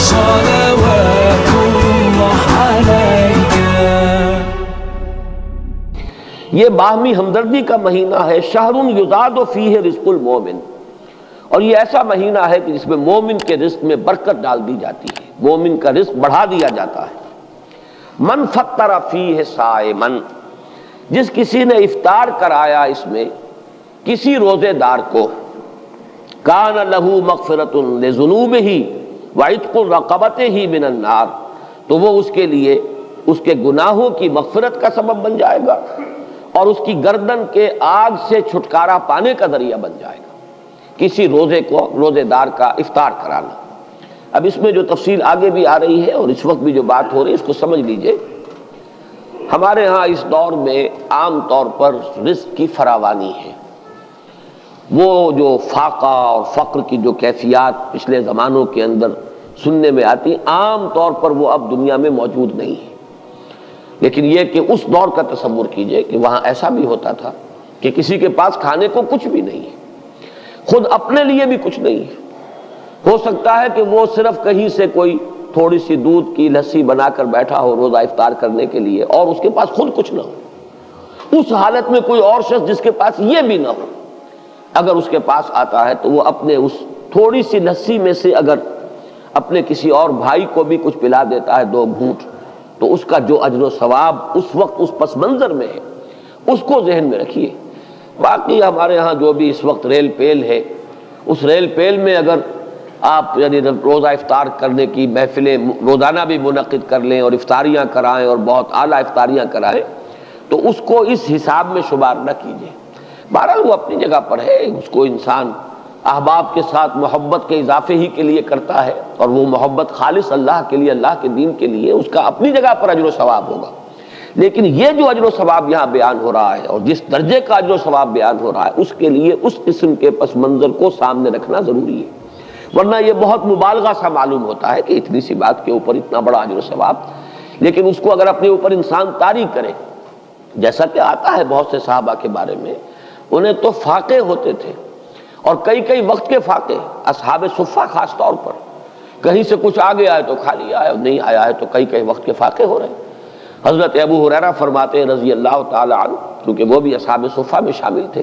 صلوات الله عليك. یہ باہمی ہمدردی کا مہینہ ہے، شہر یزاد فیہ رزق المومن، اور یہ ایسا مہینہ ہے کہ جس میں مومن کے رزق میں برکت ڈال دی جاتی ہے، مومن کا رزق بڑھا دیا جاتا ہے۔ من فطر فیہ صائمن، جس کسی نے افطار کرایا اس میں کسی روزے دار کو، کان لہ مغفرۃ لذنوبہ وعتق رقبتہ من النار، تو وہ اس کے لیے اس کے گناہوں کی مغفرت کا سبب بن جائے گا اور اس کی گردن کے آگ سے چھٹکارا پانے کا ذریعہ بن جائے گا، کسی روزے دار کا افطار کرانا۔ اب اس میں جو تفصیل آگے بھی آ رہی ہے اور اس وقت بھی جو بات ہو رہی ہے اس کو سمجھ لیجئے۔ ہمارے ہاں اس دور میں عام طور پر رزق کی فراوانی ہے، وہ جو فاقہ اور فقر کی جو کیفیات پچھلے زمانوں کے اندر سننے میں آتی، عام طور پر وہ اب دنیا میں موجود نہیں ہے۔ لیکن یہ کہ اس دور کا تصور کیجئے کہ وہاں ایسا بھی ہوتا تھا کہ کسی کے پاس کھانے کو کچھ بھی نہیں ہے، خود اپنے لیے بھی کچھ نہیں ہے، ہو سکتا ہے کہ وہ صرف کہیں سے کوئی تھوڑی سی دودھ کی لسی بنا کر بیٹھا ہو روزہ افطار کرنے کے لیے اور اس کے پاس خود کچھ نہ ہو۔ اس حالت میں کوئی اور شخص جس کے پاس یہ بھی نہ ہو، اگر اس کے پاس آتا ہے تو وہ اپنے اس تھوڑی سی لسی میں سے اگر اپنے کسی اور بھائی کو بھی کچھ پلا دیتا ہے 2 گھونٹ، تو اس کا جو اجر و ثواب اس وقت اس پس منظر میں ہے اس کو ذہن میں رکھیے۔ باقی ہمارے ہاں جو بھی اس وقت ریل پیل ہے، اس ریل پیل میں اگر آپ یعنی روزہ افطار کرنے کی محفلیں روزانہ بھی منعقد کر لیں اور افطاریاں کرائیں اور بہت اعلیٰ افطاریاں کرائیں تو اس کو اس حساب میں شمار نہ کیجیے۔ بہرحال وہ اپنی جگہ پر ہے، اس کو انسان احباب کے ساتھ محبت کے اضافے ہی کے لیے کرتا ہے، اور وہ محبت خالص اللہ کے لیے، اللہ کے دین کے لیے، اس کا اپنی جگہ پر اجر و ثواب ہوگا۔ لیکن یہ جو اجر و ثواب یہاں بیان ہو رہا ہے اور جس درجے کا اجر و ثواب بیان ہو رہا ہے اس کے لیے اس قسم کے پس منظر کو سامنے رکھنا ضروری ہے، ورنہ یہ بہت مبالغہ سا معلوم ہوتا ہے کہ اتنی سی بات کے اوپر اتنا بڑا اجر و ثواب۔ لیکن اس کو اگر اپنے اوپر انسان طاری کرے، جیسا کہ آتا ہے بہت سے صحابہ کے بارے میں، انہیں تو فاقے ہوتے تھے اور کئی وقت کے فاقے، اصحاب صفہ خاص طور پر، کہیں سے کچھ آگے آئے تو کھا لیا ہے، نہیں آیا ہے تو کئی وقت کے فاقے ہو رہے ہیں۔ حضرت ابو ہریرہ فرماتے ہیں رضی اللہ تعالی عنہ، کیونکہ وہ بھی اصحاب صفہ میں شامل تھے،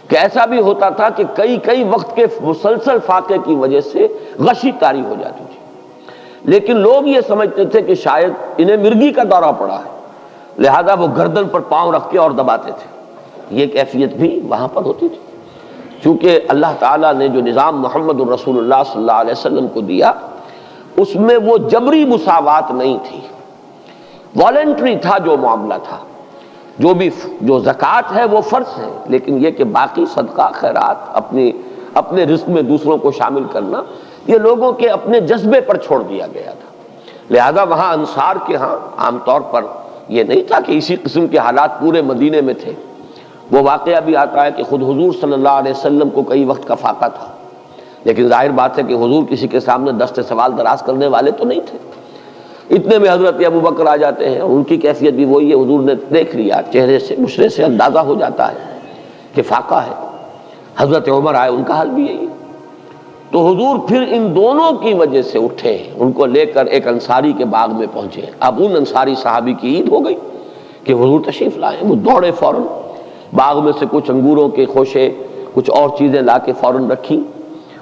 کہ ایسا بھی ہوتا تھا کہ کئی وقت کے مسلسل فاقے کی وجہ سے غشی طاری ہو جاتی تھی، لیکن لوگ یہ سمجھتے تھے کہ شاید انہیں مرگی کا دورہ پڑا ہے، لہذا وہ گردن پر پاؤں رکھ کے اور دباتے تھے۔ یہ کیفیت بھی وہاں پر ہوتی تھی، چونکہ اللہ تعالیٰ نے جو نظام محمد الرسول اللہ صلی اللہ علیہ وسلم کو دیا اس میں وہ جبری مساوات نہیں تھی، والنٹری تھا جو معاملہ تھا۔ جو زکوٰۃ ہے وہ فرض ہے، لیکن یہ کہ باقی صدقہ خیرات اپنے رزق میں دوسروں کو شامل کرنا یہ لوگوں کے اپنے جذبے پر چھوڑ دیا گیا تھا۔ لہذا وہاں انصار کے ہاں عام طور پر یہ نہیں تھا کہ اسی قسم کے حالات پورے مدینے میں تھے۔ وہ واقعہ بھی آتا ہے کہ خود حضور صلی اللہ علیہ وسلم کو کئی وقت کا فاقہ تھا، لیکن ظاہر بات ہے کہ حضور کسی کے سامنے دست سوال دراز کرنے والے تو نہیں تھے۔ اتنے میں حضرت ابو بکر آ جاتے ہیں، ان کی کیفیت بھی وہی ہے، حضور نے دیکھ لیا، چہرے سے مشرے سے اندازہ ہو جاتا ہے کہ فاقہ ہے۔ حضرت عمر آئے، ان کا حال بھی یہی ہے۔ تو حضور پھر ان دونوں کی وجہ سے اٹھے، ان کو لے کر ایک انصاری کے باغ میں پہنچے۔ اب ان انصاری صحابی کی عید ہو گئی کہ حضور تشریف لائے، وہ دوڑے فوراً باغ میں سے کچھ انگوروں کے خوشے کچھ اور چیزیں لا کے فوراً رکھی،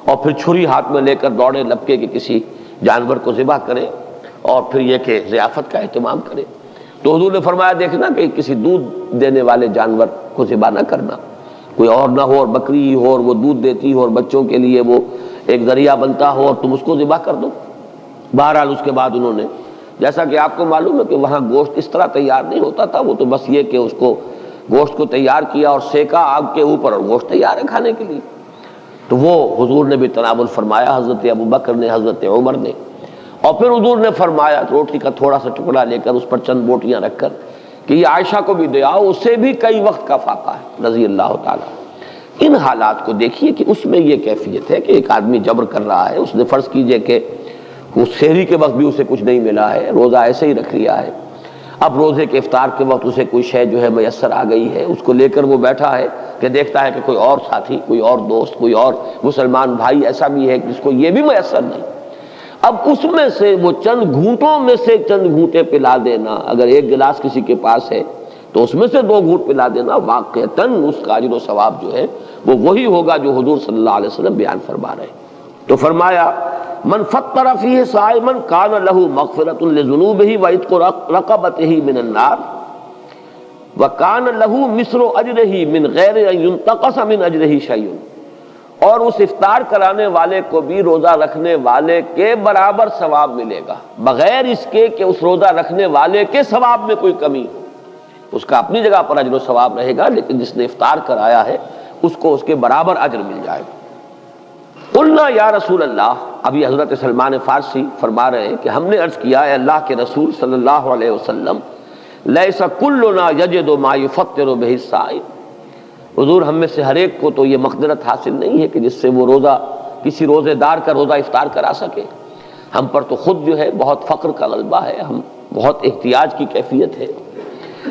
اور پھر چھری ہاتھ میں لے کر دوڑے لپکے کہ کسی جانور کو ذبح کریں اور پھر یہ کہ ضیافت کا اہتمام کریں۔ تو حضور نے فرمایا دیکھنا کہ کسی دودھ دینے والے جانور کو ذبح نہ کرنا، کوئی اور نہ ہو اور بکری ہو اور وہ دودھ دیتی ہو اور بچوں کے لیے وہ ایک ذریعہ بنتا ہو اور تم اس کو ذبح کر دو۔ بہرحال اس کے بعد انہوں نے، جیسا کہ آپ کو معلوم ہے کہ وہاں گوشت اس طرح تیار نہیں ہوتا تھا، وہ تو بس یہ کہ اس کو گوشت کو تیار کیا اور سیکا آگ کے اوپر اور گوشت تیار ہے کھانے کے لیے۔ تو وہ حضور نے بھی تناول فرمایا، حضرت ابو بکر نے، حضرت عمر نے، اور پھر حضور نے فرمایا روٹی کا تھوڑا سا ٹکڑا لے کر اس پر چند بوٹیاں رکھ کر کہ یہ عائشہ کو بھی دے آؤ، اسے بھی کئی وقت کا فاقہ ہے رضی اللہ تعالیٰ۔ ان حالات کو دیکھیے کہ اس میں یہ کیفیت ہے کہ ایک آدمی جبر کر رہا ہے، اس نے فرض کیجئے کہ اس سحری کے وقت بھی اسے کچھ نہیں ملا ہے، روزہ ایسے ہی رکھ لیا ہے، اب روزے کے افطار کے وقت اسے کوئی شے جو ہے میسر آ گئی ہے، اس کو لے کر وہ بیٹھا ہے کہ دیکھتا ہے کہ کوئی اور ساتھی، کوئی اور دوست، کوئی اور مسلمان بھائی ایسا بھی ہے کہ جس کو یہ بھی میسر نہیں۔ اب اس میں سے وہ چند گھونٹوں میں سے چند گھونٹے پلا دینا، اگر ایک گلاس کسی کے پاس ہے تو اس میں سے 2 گھونٹ پلا دینا، واقعتاً اس کا اجر و ثواب جو ہے وہ وہی ہوگا جو حضور صلی اللہ علیہ وسلم بیان فرما رہے ہیں۔ تو فرمایا من فطر فیہ صائما کان لہ مغفرۃ لذنوبہ وعتق رقبتہ من النار وکان لہ مثل اجرہ من غیر ان ینتقص من اجرہ شیء، اور اس افطار کرانے والے کو بھی روزہ رکھنے والے کے برابر ثواب ملے گا، بغیر اس کے کہ اس روزہ رکھنے والے کے ثواب میں کوئی کمی ہو۔ اس کا اپنی جگہ پر اجر و ثواب رہے گا، لیکن جس نے افطار کرایا ہے اس کو اس کے برابر اجر مل جائے گا۔ قلنا یا رسول اللہ، ابھی حضرت سلمان فارسی فرما رہے ہیں کہ ہم نے عرض کیا ہے اللہ کے رسول صلی اللہ علیہ وسلم، لیس کلنا یجد ما یفطر بہ الصائم، حضور ہم میں سے ہر ایک کو تو یہ مقدرت حاصل نہیں ہے کہ جس سے وہ روزہ کسی روزے دار کا روزہ افطار کرا سکے۔ ہم پر تو خود جو ہے بہت فقر کا غلبہ ہے، ہم بہت احتیاج کی کیفیت ہے۔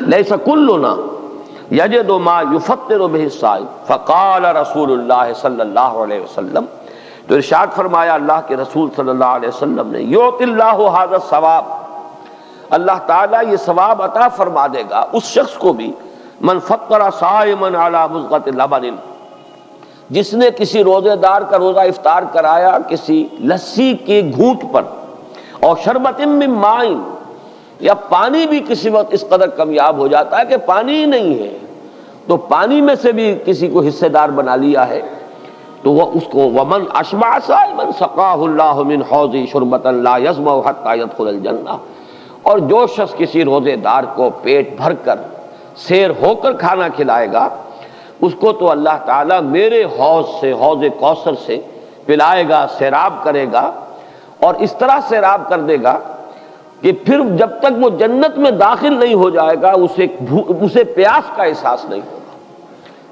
لیس کلنا یجد ما یفطر بہ الصائم، فقال رسول اللہ صلی اللہ علیہ وسلم، تو ارشاد فرمایا اللہ کے رسول صلی اللہ علیہ وسلم نے، یؤتی اللہ ھذا الثواب، اللہ تعالیٰ یہ ثواب عطا فرما دے گا اس شخص کو بھی، من فطر صائما علی مضغۃ لبن، جس نے کسی روزے دار کا روزہ افطار کرایا کسی لسی کے گھونٹ پر، اور شربت من ماء، یا پانی بھی کسی وقت اس قدر کمیاب ہو جاتا ہے کہ پانی ہی نہیں ہے تو پانی میں سے بھی کسی کو حصے دار بنا لیا ہے، تو وہ اس کو ومن اشبع صائما سقاہ اللہ من حوض شربۃ لا یظمأ حتی یدخل الجنہ، اور جو شخص کسی روزے دار کو پیٹ بھر کر سیر ہو کر کھانا کھلائے گا اس کو تو اللہ تعالیٰ میرے حوض سے، حوض کوثر سے پلائے گا، سیراب کرے گا، اور اس طرح سیراب کر دے گا کہ پھر جب تک وہ جنت میں داخل نہیں ہو جائے گا اسے پیاس کا احساس نہیں ہوگا،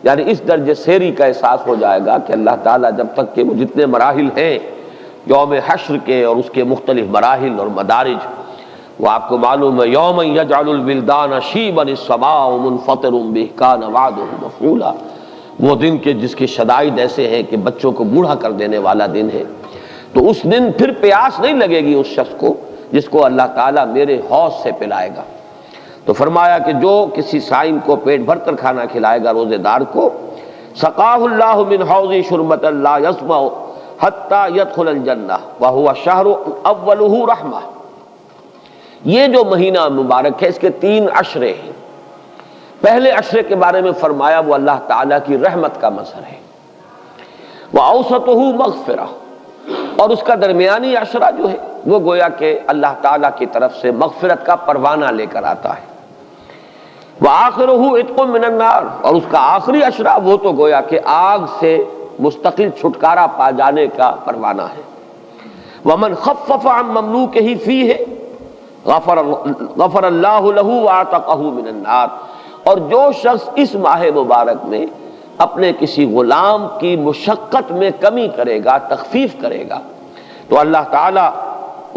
یعنی اس درجے سیری کا احساس ہو جائے گا کہ اللہ تعالیٰ جب تک کہ وہ جتنے مراحل ہیں یوم حشر کے اور اس کے مختلف مراحل اور مدارج، وہ آپ کو معلوم ہے یوم یجعل الولدان شیبا السماء منفطر بہ کان وعدہ مفعولا، وہ دن کے جس کے شدائد ایسے ہیں کہ بچوں کو بوڑھا کر دینے والا دن ہے، تو اس دن پھر پیاس نہیں لگے گی اس شخص کو جس کو اللہ تعالیٰ میرے حوض سے پلائے گا۔ تو فرمایا کہ جو کسی صائم کو پیٹ بھر کر کھانا کھلائے گا روزے دار کو، سقاہ اللہ من حوض شربۃ لا یظمأ حتی یدخل الجنہ وہو شہر اولہ رحمہ، یہ جو مہینہ مبارک ہے اس کے 3 عشرے ہیں۔ پہلے عشرے کے بارے میں فرمایا وہ اللہ تعالیٰ کی رحمت کا مظہر ہے، وَأَوْسَطُهُ مَغْفِرَةٌ، اور اس کا درمیانی عشرہ جو ہے وہ گویا کہ اللہ تعالیٰ کی طرف سے مغفرت کا پروانہ لے کر آتا ہے، وَآخِرُهُ عِتْقٌ مِّنَ النَّارِ، اور اس کا آخری عشرہ وہ تو گویا کہ آگ سے مستقل چھٹکارا پا جانے کا پروانہ ہے۔ وَمَنْ خَفَّفَ عَن مَمْلُوكِهِ فِيهِ غفر اللہ لہ وَاعْتَقَهُ مِنَ النَّارِ، اور جو شخص اس ماہ مبارک میں اپنے کسی غلام کی مشقت میں کمی کرے گا، تخفیف کرے گا، تو اللہ تعالیٰ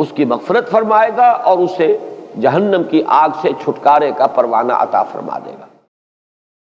اس کی مغفرت فرمائے گا اور اسے جہنم کی آگ سے چھٹکارے کا پروانہ عطا فرما دے گا۔